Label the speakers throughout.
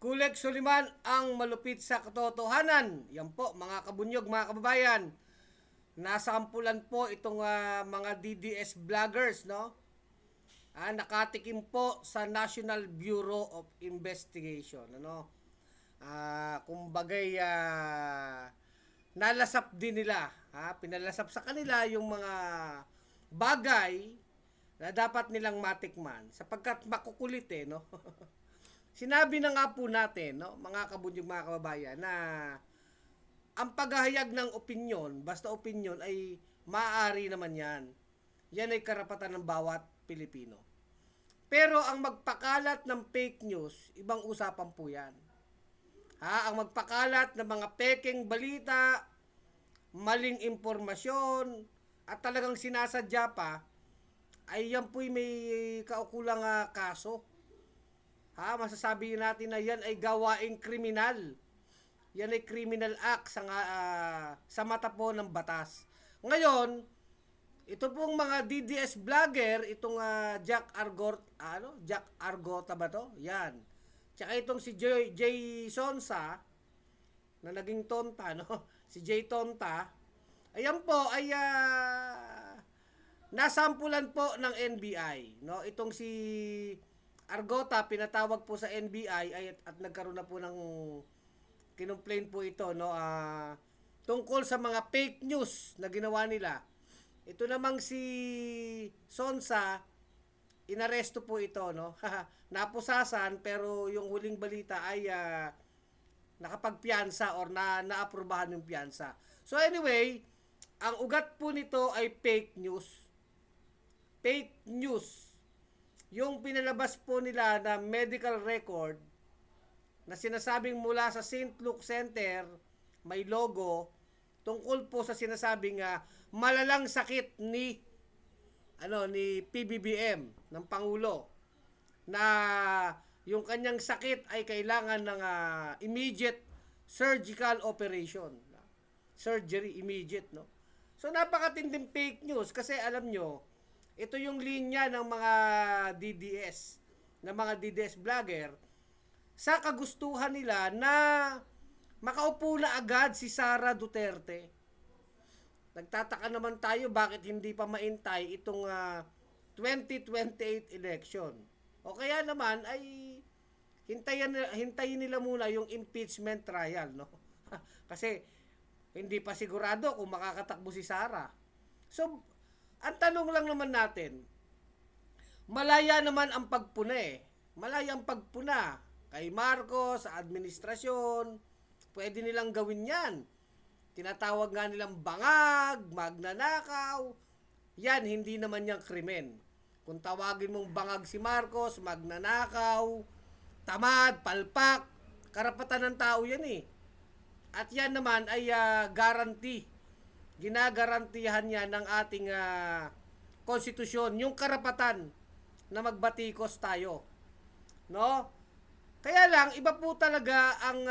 Speaker 1: Kuleg Soliman ang malupit sa katotohanan. Yan po mga kabunyog, mga kababayan. Nasampulan po itong mga DDS vloggers, no? Nakatikim po sa National Bureau of Investigation, ano? Kumbagay nalasap din nila, pinalasap sa kanila yung mga bagay na dapat nilang matikman sapagkat makukulit no. Sinabi na nga po natin, no, mga kabunyog, mga kababayan, na ang paghahayag ng opinyon, basta opinyon ay maaari naman yan. Yan ay karapatan ng bawat Pilipino. Pero ang magpakalat ng fake news, ibang usapan po yan. Ang magpakalat ng mga peking balita, maling impormasyon, at talagang sinasadya pa, ay yan po'y may kaukulang kaso. Masasabi natin na yan ay gawaing kriminal. Yan ay criminal act sa mata po ng batas. Ngayon, ito pong mga DDS vlogger, itong Jack Argota ba to? Yan. Tsaka itong si Jay Sonsa, na naging tonta, no? Si Jay Tonta, ayan po ay nasampulan po ng NBI, no? Itong si Argota, pinatawag po sa NBI at nagkaroon na po ng kinumplain po ito, no? Tungkol sa mga fake news na ginawa nila. Ito namang si Sonsa, inaresto po ito, no? Napusasan, pero yung huling balita ay nakapagpiyansa or naaprubahan yung piyansa. So anyway, ang ugat po nito ay fake news. Fake news. Yung pinalabas po nila na medical record na sinasabing mula sa St. Luke Center, may logo, tungkol po sa sinasabing malalang sakit ni PBBM ng Pangulo, na yung kanyang sakit ay kailangan ng immediate surgical operation. Surgery immediate, no? So napakatinding fake news kasi alam nyo, ito yung linya ng mga DDS vlogger sa kagustuhan nila na makaupo na agad si Sara Duterte. Nagtataka naman tayo bakit hindi pa maintay itong 2028 election. O kaya naman ay hintayin nila muna yung impeachment trial, no? Kasi hindi pa sigurado kung makakatakbo si Sara. So, ang tanong lang naman natin, malaya naman ang pagpuna Malaya ang pagpuna kay Marcos, sa administrasyon. Pwede nilang gawin yan. Tinatawag nga nilang bangag, magnanakaw. Yan, hindi naman yung krimen. Kung tawagin mong bangag si Marcos, magnanakaw, tamad, palpak, karapatan ng tao yan At yan naman ay guarantee. Ginagarantihan niya ng ating konstitusyon, yung karapatan na magbatikos tayo. No? Kaya lang, iba po talaga ang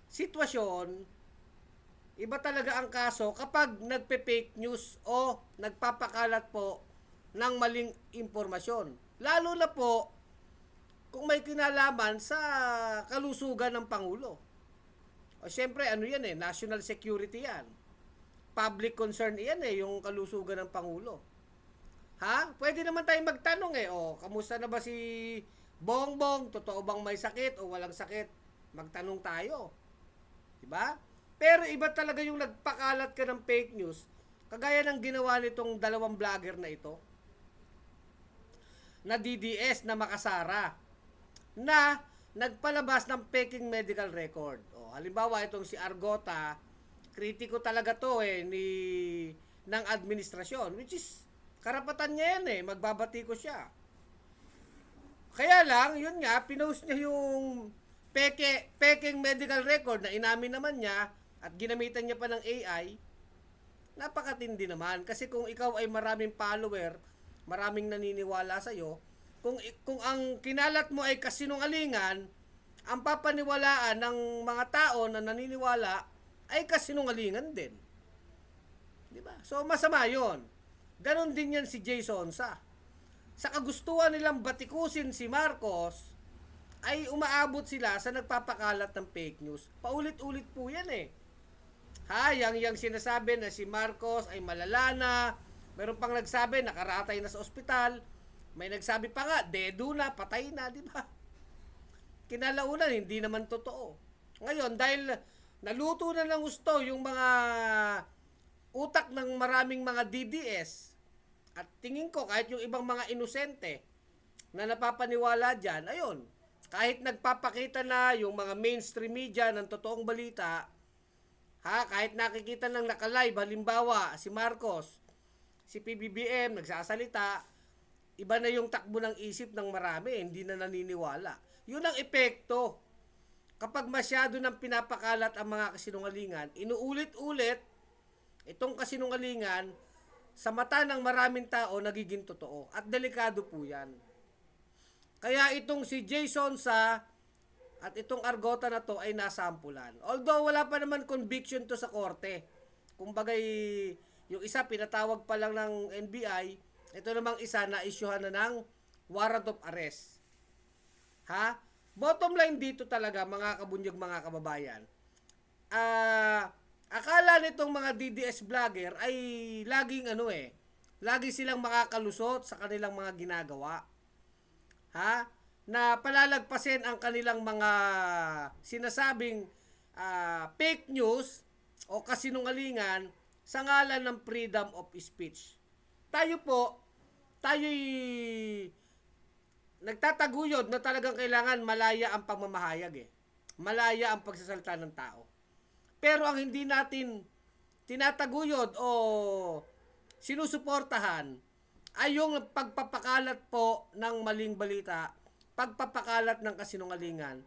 Speaker 1: sitwasyon, iba talaga ang kaso kapag nagpe-fake news o nagpapakalat po ng maling impormasyon. Lalo na po kung may kinalaman sa kalusugan ng Pangulo. O syempre, national security yan. Public concern yan yung kalusugan ng Pangulo. Pwede naman tayong magtanong kamusta na ba si Bongbong? Totoo bang may sakit o walang sakit? Magtanong tayo. Diba? Pero iba talaga yung nagpakalat ka ng fake news, kagaya ng ginawa nitong dalawang vlogger na ito, na DDS na makasara, na nagpalabas ng faking medical record. Halimbawa, itong si Argota, kritiko talaga to ng administrasyon, which is karapatan niya yan magbabati ko siya. Kaya lang, yun nga, pinost niya yung peking medical record na inamin naman niya at ginamitan niya pa ng AI. Napakatindi naman kasi kung ikaw ay maraming follower, maraming naniniwala sa iyo, kung ang kinalat mo ay kasinungalingan, ang papaniwalaan ng mga tao na naniniwala ay kasinungalingan din. Di ba? So masama 'yon. Ganon din yan si Jay Sonsa. Sa kagustuhan nilang batikusin si Marcos ay umaabot sila sa nagpapakalat ng fake news. Paulit-ulit po yan eh. Yang sinasabi na si Marcos ay malala na. Meron pang nagsabi, nakaratay na sa ospital. May nagsabi pa nga, dedo na, patay na, di ba? Kinalaunan, hindi naman totoo. Ngayon, dahil naluto na ng gusto yung mga utak ng maraming mga DDS, at tingin ko kahit yung ibang mga inosente na napapaniwala dyan, ayun, kahit nagpapakita na yung mga mainstream media ng totoong balita, kahit nakikita ng nakalive, halimbawa, si Marcos, si PBBM, nagsasalita, iba na yung takbo ng isip ng marami, hindi na naniniwala. Yun ang epekto. Kapag masyado nang pinapakalat ang mga kasinungalingan, inuulit-ulit itong kasinungalingan sa mata ng maraming tao nagiging totoo. At delikado po yan. Kaya itong si Jason at itong Argota na to ay nasampulan. Although wala pa naman conviction to sa korte. Kumbagay, yung isa pinatawag pa lang ng NBI, ito namang isa na isyuhan na ng warrant of arrest. Bottom line dito talaga mga kabunyag, mga kababayan. Akala nitong mga DDS vlogger ay lagi silang makakalusot sa kanilang mga ginagawa. Na palalagpasin ang kanilang mga sinasabing fake news o kasinungalingan sa ngalan ng freedom of speech. Tayo'y nagtataguyod na talagang kailangan malaya ang pagmamahayag Malaya ang pagsasalita ng tao. Pero ang hindi natin tinataguyod o sinusuportahan ay yung pagpapakalat po ng maling balita, pagpapakalat ng kasinungalingan,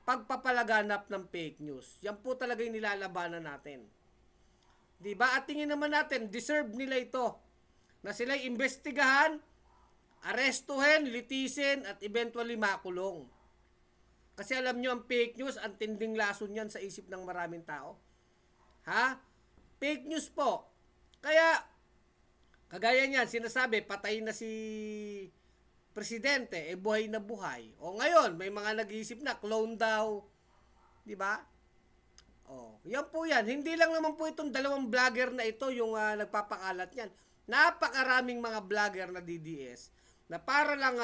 Speaker 1: pagpapalaganap ng fake news. Yan po talaga yung nilalabanan natin. Diba? At tingin naman natin, deserve nila ito. Na sila'y imbestigahan, arestuhin, litisin, at eventually makulong. Kasi alam nyo, ang fake news, ang tinding lason yan sa isip ng maraming tao. Fake news po. Kaya, kagaya niyan, sinasabi, patay na si presidente, buhay na buhay. O ngayon, may mga nag-iisip na, clone daw. Diba? Yan po yan. Hindi lang naman po itong dalawang vlogger na ito yung nagpapakalat niyan. Napakaraming mga vlogger na DDS na para lang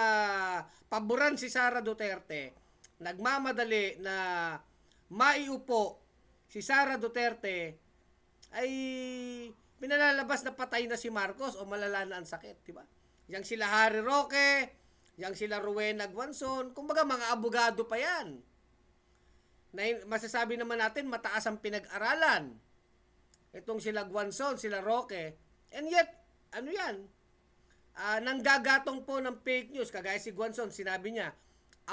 Speaker 1: paboran si Sara Duterte, nagmamadali na maiupo si Sara Duterte, ay pinalalabas na patay na si Marcos o malala na ang sakit, di ba? Yang sila Harry Roque, yang sila Rowena Guanzon, kumbaga mga abogado pa yan. Na masasabi naman natin mataas ang pinag-aralan. Itong sila Guanzon, sila Roque, and yet nanggagatong po ng fake news. Kagaya si Guanzon, sinabi niya,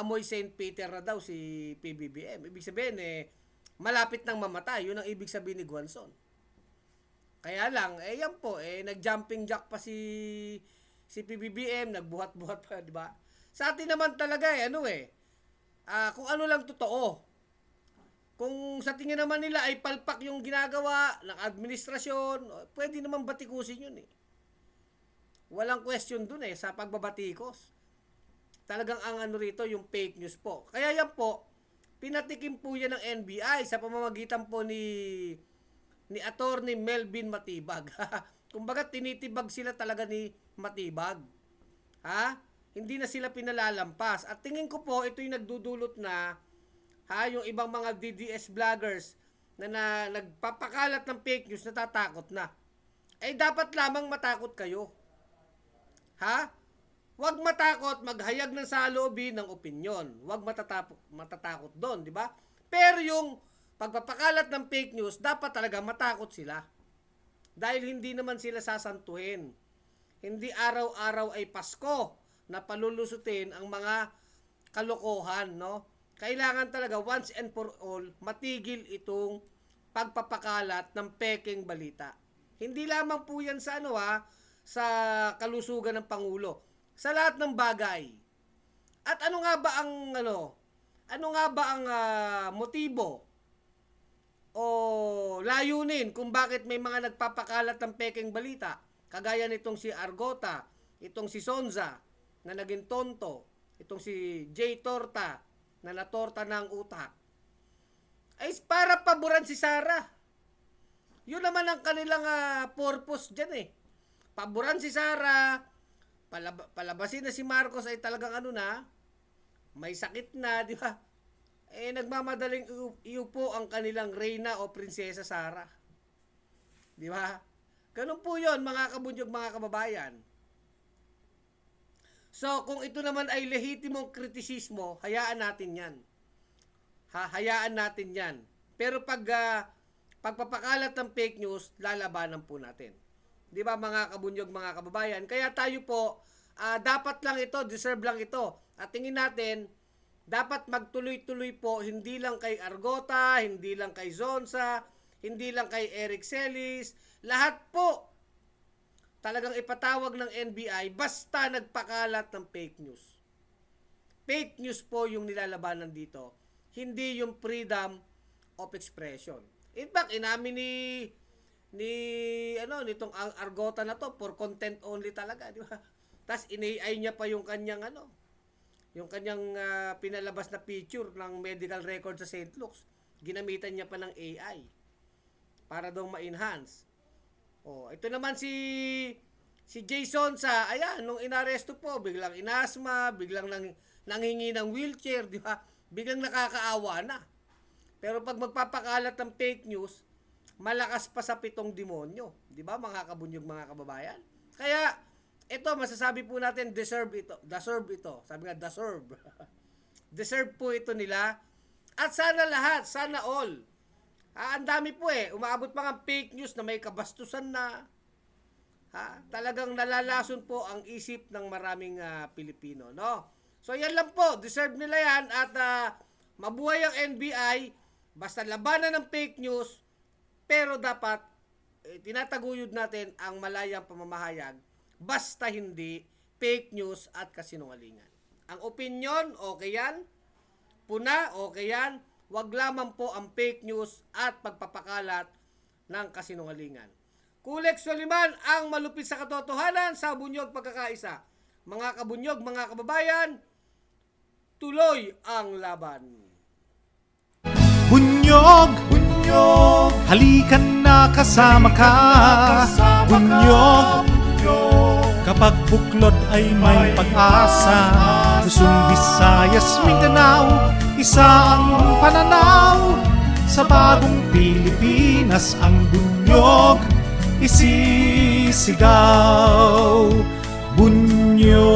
Speaker 1: amoy St. Peter na daw si PBBM. Ibig sabihin, malapit nang mamatay. Yun ang ibig sabihin ni Guanzon. Kaya lang, yan po, nag-jumping jack pa si PBBM, nagbuhat-buhat pa, di ba? Sa atin naman talaga, kung ano lang totoo. Kung sa tingin naman nila ay palpak yung ginagawa ng administrasyon, pwede naman batikusin yun Walang question dun sa pagbabatikos. Talagang ang rito yung fake news po. Kaya yan po, pinatikim po yan ng NBI sa pamamagitan po ni Attorney Melvin Matibag. Kumbaga tinitibag sila talaga ni Matibag. Hindi na sila pinalalampas. At tingin ko po, ito yung nagdudulot na yung ibang mga DDS vloggers na nagpapakalat ng fake news, natatakot na. Dapat lamang matakot kayo. Huwag matakot maghayag ng saloobin ng opinyon. Huwag matatakot doon, di ba? Pero yung pagpapakalat ng fake news, dapat talaga matakot sila. Dahil hindi naman sila sasantuhin. Hindi araw-araw ay Pasko na palulusutin ang mga kalokohan, no? Kailangan talaga once and for all matigil itong pagpapakalat ng peking balita. Hindi lamang po yan sa sa kalusugan ng Pangulo, sa lahat ng bagay. At ano nga ba ang motibo o layunin kung bakit may mga nagpapakalat ng peking balita? Kagaya nitong si Argota, itong si Sonza na naging tonto, itong si J. Torta, na natorta ng utak, ay para paboran si Sara. Yun naman ang kanilang purpose dyan eh. Paboran si Sara, palabasin na si Marcos ay talagang may sakit na, di ba? Nagmamadaling iupo ang kanilang reyna o prinsesa Sara. Di ba? Ganun po yun, mga kabunyog, mga kababayan. So, kung ito naman ay lehitimong kritisismo, hayaan natin yan. Hayaan natin yan. Pero pagpapakalat ng fake news, lalabanan po natin. Di ba, mga kabunyog, mga kababayan? Kaya tayo po, dapat lang ito, deserve lang ito. At tingin natin, dapat magtuloy-tuloy po, hindi lang kay Argota, hindi lang kay Zonza, hindi lang kay Eric Celis, lahat po talagang ipatawag ng NBI basta nagpakalat ng fake news. Fake news po yung nilalabanan dito, hindi yung freedom of expression. In fact, inamin nitong Argota na to for content only talaga, di ba? Tapos in-AI niya pa yung kanyang pinalabas na picture ng medical record sa St. Luke's. Ginamitan niya pa ng AI para daw ma-enhance. Ito naman si Jason ayan, nung inaresto po, biglang inasma, biglang nanghingi ng wheelchair, di ba? Biglang nakakaawa na. Pero pag magpapakalat ng fake news, malakas pa sa 7 demonyo, di ba, mga kabunyog, mga kababayan? Kaya ito, masasabi po natin, deserve ito. Sabi nga, deserve. Deserve po ito nila. At sana lahat, sana all. Ang dami po umaabot pa ng fake news na may kabastusan na. Talagang nalalason po ang isip ng maraming Pilipino, no? So yan lang po, deserve nila yan at mabuhay ang NBI, basta labanan ng fake news, pero dapat tinataguyod natin ang malayang pamamahayag, basta hindi fake news at kasinungalingan. Ang opinion, okay yan. Puna, okay yan. Wag lamang po ang fake news at pagpapakalat ng kasinungalingan. Kulex Soliman, ang malupit sa katotohanan sa bunyog pagkakaisa. Mga kabunyog, mga kababayan, tuloy ang laban.
Speaker 2: Bunyog, bunyog, halikan na kasama ka. Bunyog, kapag buklod ay may pag-asa. Luzon, Visayas, Mindanao, isa ang pananaw. Sa bagong Pilipinas ang bunyog isisigaw. Bunyog,